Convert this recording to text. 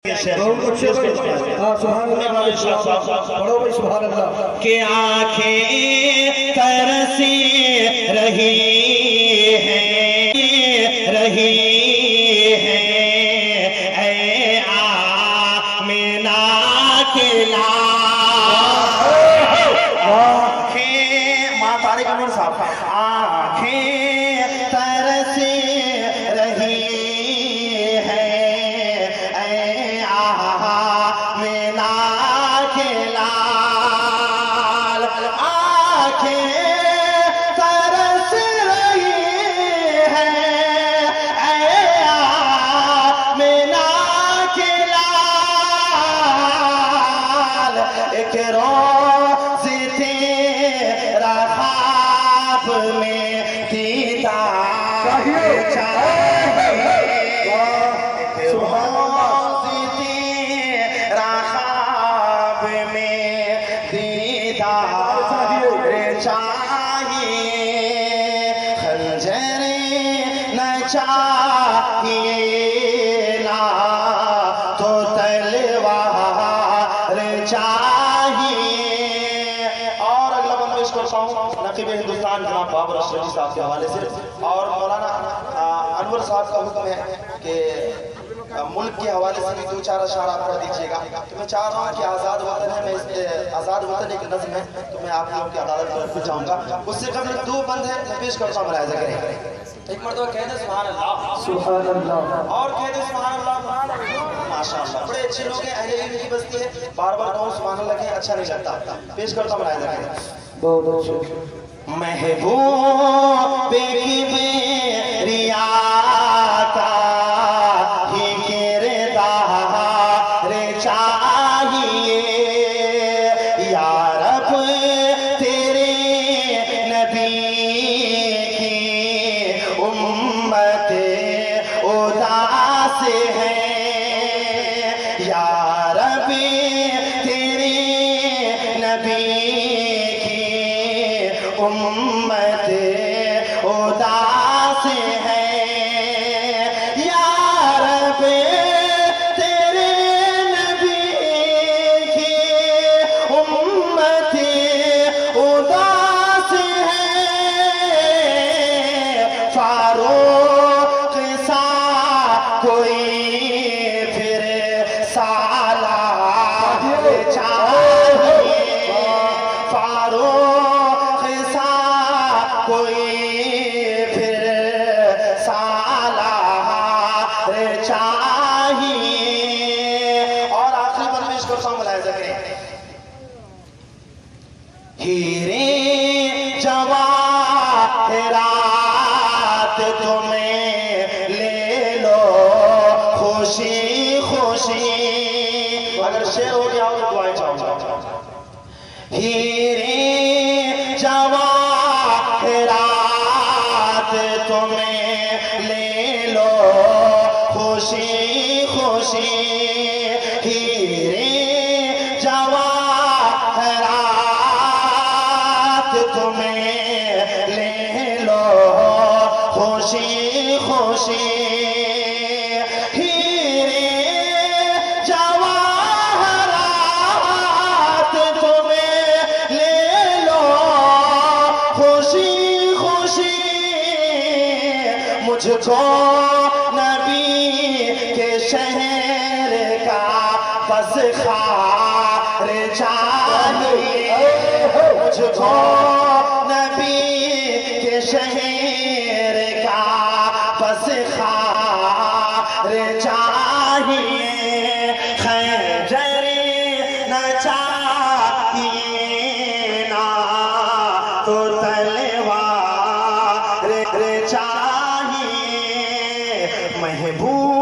के आंखें तरसी रही हैं ऐ आमिना के आंखें माँ तारिक अमर साहब आंखें तरसी रही चाहिए ना तो तलवार चाहिए। और अगला बंद पेश करता हूँ नकीब हिंदुस्तान जनाब बाबर अशरफी साहब के हवाले से। और मौलाना अनवर साहब का हुक्म है कि मुल्क के हवाले से भी दो चार अशारा पढ़ दीजिएगा। तो मैं चाह रहा हूँ कि आज़ाद वतन है, मैं आज़ाद वतन एक नज़्म है तो मैं आप लोगों की अदालत की तरफ जाऊँगा। उससे कबल दो बंद है पेश करता हूँ, मुलाहिज़ा करें। एक मरतबा कह दे सुभान अल्लाह, सुभान अल्लाह, और कह दे सुभान अल्लाह, माशाअल्लाह। बड़े अच्छे लोग हैं, अहले इल्म की बस्ती है, बार बार कहूँ सुभान अल्लाह कहें अच्छा नहीं लगता। पेश करता हूँ, मुलाहिज़ा करें। बहुत अच्छे महबूब की मेरिया का ही किरदार चाहिए या रब तेरे नबी की उम्मत उदास है या रब तेरे नबी उम्मत उदास है या रब तेरे नबी की उम्मत उदास है। फारूक सा कोई फिर सालार चाहिए, फारूक कोई फिर सालार चाहिए। और आखिरी बंद पेश करता हूँ, मुलाहिज़ा करें। हीरे जवाहरात तुम्हें ले लो खुशी खुशी। अगर शेर हो गया हो तो दुआएं चाहूँगा। हीरे जवाहरात तुम्हें ले लो खुशी खुशी। हीरे जवाहरात तुम्हें ले लो खुशी खुशी। हीरे जवाहरात तुम्हें ले लो खुशी खुशी। मुझको नबी के शहर का बस खार चाहिए, मुझको नबी के शहर का बस खार चाहिए। खंजर न चाहिए ना तो तलवार चाहिए। महबूब